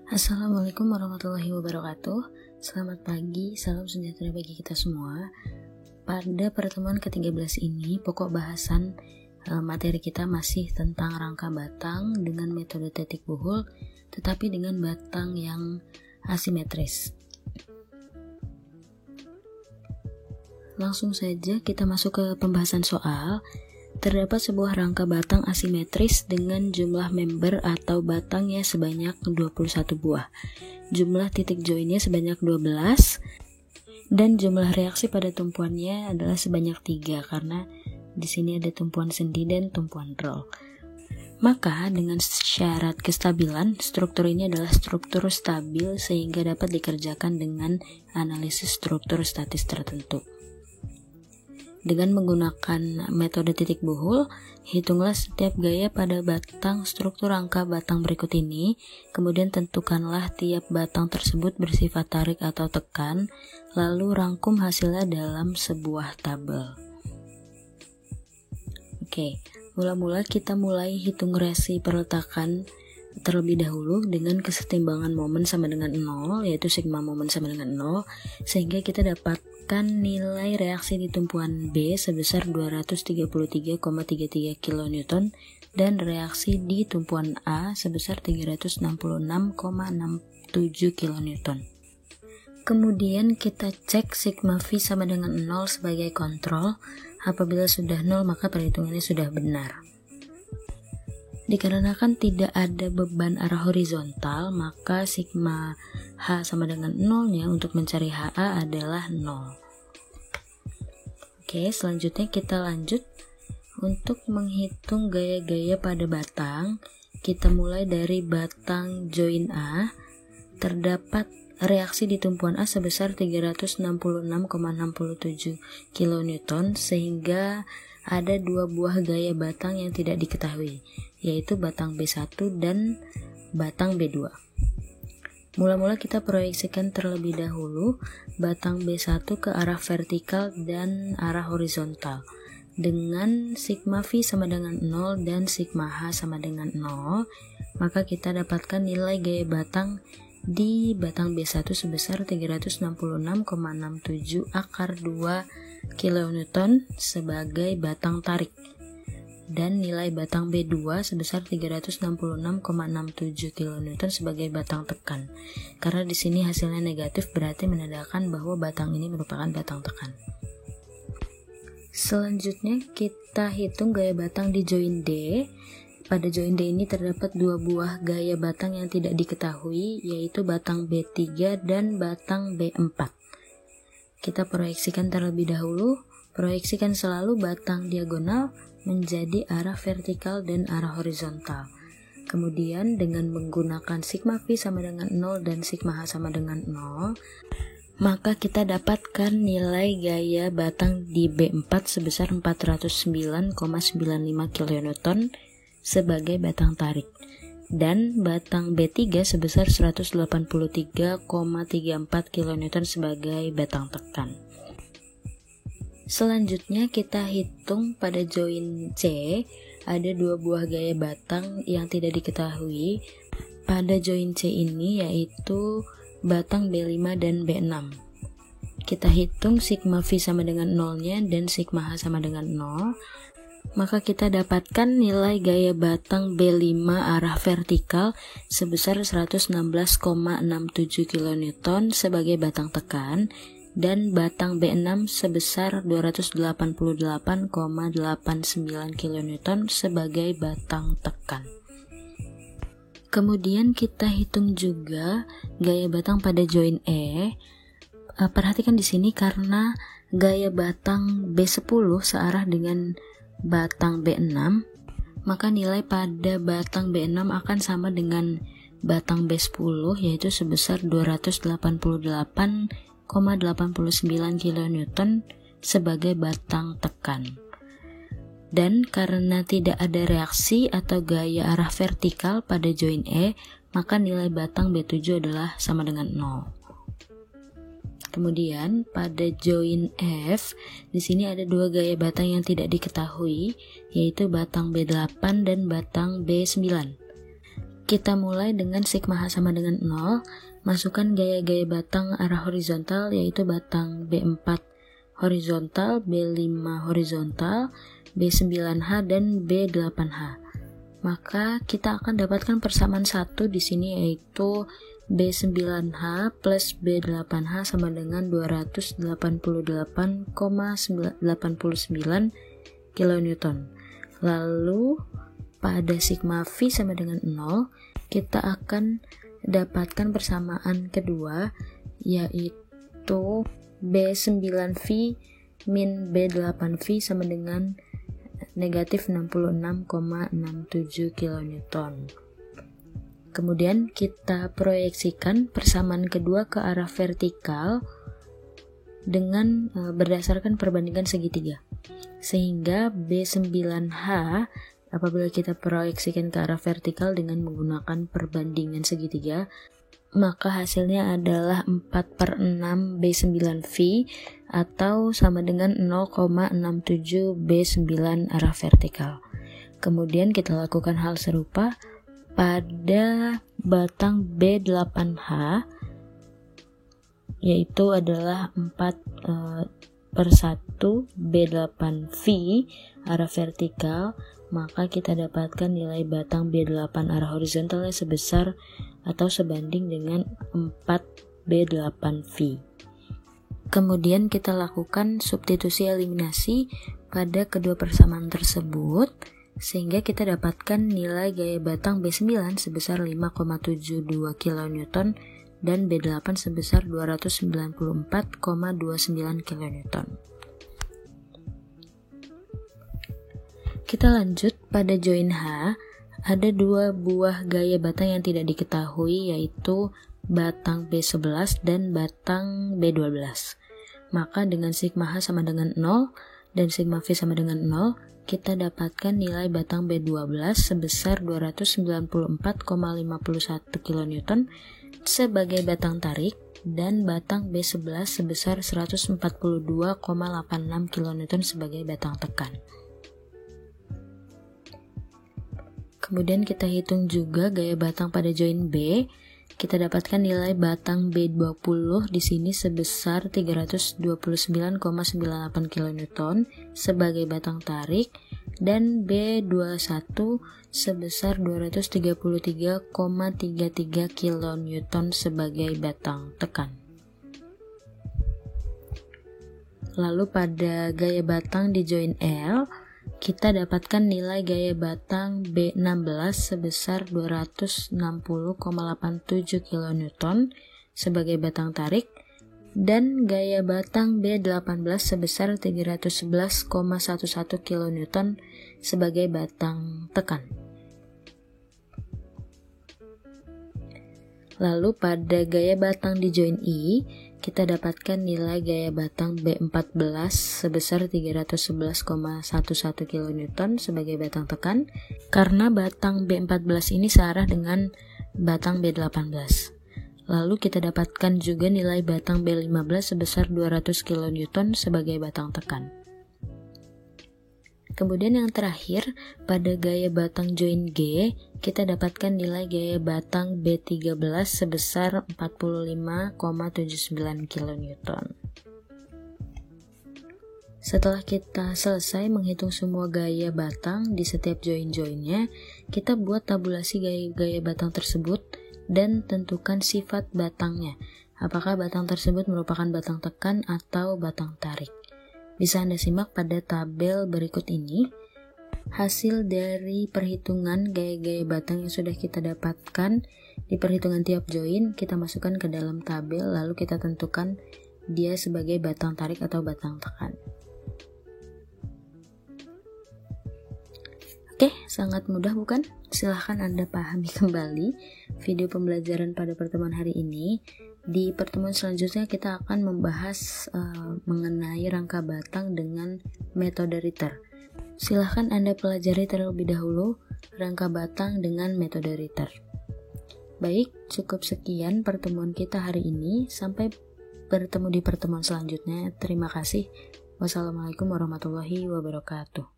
Assalamualaikum warahmatullahi wabarakatuh. Selamat pagi, salam sejahtera bagi kita semua. Pada pertemuan ke-13 ini, pokok bahasan materi kita masih tentang rangka batang dengan metode titik buhul, tetapi dengan batang yang asimetris. Langsung saja kita masuk ke pembahasan soal. Terdapat sebuah rangka batang asimetris dengan jumlah member atau batangnya sebanyak 21 buah. Jumlah titik joinnya sebanyak 12 dan jumlah reaksi pada tumpuannya adalah sebanyak 3 karena di sini ada tumpuan sendi dan tumpuan roll. Maka dengan syarat kestabilan, struktur ini adalah struktur stabil sehingga dapat dikerjakan dengan analisis struktur statis tertentu. Dengan menggunakan metode titik buhul, hitunglah setiap gaya pada batang struktur rangka batang berikut ini, kemudian tentukanlah tiap batang tersebut bersifat tarik atau tekan, lalu rangkum hasilnya dalam sebuah tabel. Oke, mula-mula kita mulai hitung resi perletakan terlebih dahulu dengan kesetimbangan momen sama dengan 0, yaitu sigma momen sama dengan 0, sehingga kita dapatkan nilai reaksi di tumpuan B sebesar 233,33 kN dan reaksi di tumpuan A sebesar 366,67 kN. Kemudian kita cek sigma V sama dengan 0 sebagai kontrol. Apabila sudah 0 maka perhitungannya sudah benar. Dikarenakan tidak ada beban arah horizontal, maka sigma H sama dengan 0-nya untuk mencari HA adalah 0. Oke, selanjutnya kita lanjut untuk menghitung gaya-gaya pada batang. Kita mulai dari batang join A. Terdapat reaksi di tumpuan A sebesar 366,67 kN sehingga ada dua buah gaya batang yang tidak diketahui, yaitu batang B1 dan batang B2. Mula-mula kita proyeksikan terlebih dahulu batang B1 ke arah vertikal dan arah horizontal. Dengan sigma V sama dengan 0 dan sigma H sama dengan 0, maka kita dapatkan nilai gaya batang di batang B1 sebesar 366,67 akar 2 kN sebagai batang tarik, dan nilai batang B2 sebesar 366,67 kN sebagai batang tekan. Karena di sini hasilnya negatif, berarti menandakan bahwa batang ini merupakan batang tekan. Selanjutnya kita hitung gaya batang di join D. Pada join D ini terdapat dua buah gaya batang yang tidak diketahui, yaitu batang B3 dan batang B4. Kita proyeksikan terlebih dahulu. Proyeksikan selalu batang diagonal menjadi arah vertikal dan arah horizontal. Kemudian dengan menggunakan sigma V sama dengan 0 dan sigma H sama dengan 0, maka kita dapatkan nilai gaya batang di B4 sebesar 409,95 kN sebagai batang tarik, dan batang B3 sebesar 183,34 kN sebagai batang tekan. Selanjutnya kita hitung pada join C. Ada dua buah gaya batang yang tidak diketahui pada join C ini, yaitu batang B5 dan B6. Kita hitung sigma V sama dengan 0-nya dan sigma H sama dengan 0, maka kita dapatkan nilai gaya batang B5 arah vertikal sebesar 116,67 kN sebagai batang tekan, dan batang B6 sebesar 288,89 kN sebagai batang tekan. Kemudian kita hitung juga gaya batang pada join E. Perhatikan di sini karena gaya batang B10 searah dengan batang B6, maka nilai pada batang B6 akan sama dengan batang B10, yaitu sebesar 288,89 kN sebagai batang tekan. Dan karena tidak ada reaksi atau gaya arah vertikal pada join E, maka nilai batang B7 adalah sama dengan 0. Kemudian pada join F, di sini ada dua gaya batang yang tidak diketahui, yaitu batang B8 dan batang B9. Kita mulai dengan sigma H sama dengan 0, masukkan gaya-gaya batang arah horizontal, yaitu batang B4 horizontal, B5 horizontal, B9H, dan B8H. Maka kita akan dapatkan persamaan 1 di sini, yaitu B9H plus B8H sama dengan 288,89 kN. Lalu pada sigma V sama dengan 0, kita akan dapatkan persamaan kedua, yaitu B9V min B8V sama dengan negatif 66,67 kN. Kemudian kita proyeksikan persamaan kedua ke arah vertikal dengan berdasarkan perbandingan segitiga. Sehingga B9H apabila kita proyeksikan ke arah vertikal dengan menggunakan perbandingan segitiga, maka hasilnya adalah 4/6 B9V atau sama dengan 0,67 B9 arah vertikal. Kemudian kita lakukan hal serupa pada batang B8H, yaitu adalah 4/1 B8V arah vertikal, maka kita dapatkan nilai batang B8 arah horizontalnya sebesar atau sebanding dengan 4 B8V. Kemudian kita lakukan substitusi eliminasi pada kedua persamaan tersebut, sehingga kita dapatkan nilai gaya batang B9 sebesar 5,72 kN dan B8 sebesar 294,29 kN. Kita lanjut pada join H. Ada dua buah gaya batang yang tidak diketahui, yaitu batang B11 dan batang B12. Maka dengan sigma H sama dengan 0 dan sigma V sama dengan 0, kita dapatkan nilai batang B12 sebesar 294,51 kN sebagai batang tarik dan batang B11 sebesar 142,86 kN sebagai batang tekan. Kemudian kita hitung juga gaya batang pada join B. Kita dapatkan nilai batang B20 di sini sebesar 329,98 kN sebagai batang tarik dan B21 sebesar 233,33 kN sebagai batang tekan. Lalu pada gaya batang di join L, kita dapatkan nilai gaya batang B16 sebesar 260,87 kN sebagai batang tarik dan gaya batang B18 sebesar 311,11 kN sebagai batang tekan. Lalu pada gaya batang di join I, kita dapatkan nilai gaya batang B14 sebesar 311,11 kN sebagai batang tekan karena batang B14 ini searah dengan batang B18. Lalu kita dapatkan juga nilai batang B15 sebesar 200 kN sebagai batang tekan. Kemudian yang terakhir, pada gaya batang join G, kita dapatkan nilai gaya batang B13 sebesar 45,79 kN. Setelah kita selesai menghitung semua gaya batang di setiap join-joinnya, kita buat tabulasi gaya-gaya batang tersebut dan tentukan sifat batangnya. Apakah batang tersebut merupakan batang tekan atau batang tarik? Bisa Anda simak pada tabel berikut ini. Hasil dari perhitungan gaya-gaya batang yang sudah kita dapatkan di perhitungan tiap join, kita masukkan ke dalam tabel, lalu kita tentukan dia sebagai batang tarik atau batang tekan. Oke, sangat mudah bukan? Silahkan Anda pahami kembali video pembelajaran pada pertemuan hari ini. Di pertemuan selanjutnya kita akan membahas mengenai rangka batang dengan metode Ritter. Silahkan Anda pelajari terlebih dahulu rangka batang dengan metode Ritter. Baik, cukup sekian pertemuan kita hari ini. Sampai bertemu di pertemuan selanjutnya. Terima kasih. Wassalamualaikum warahmatullahi wabarakatuh.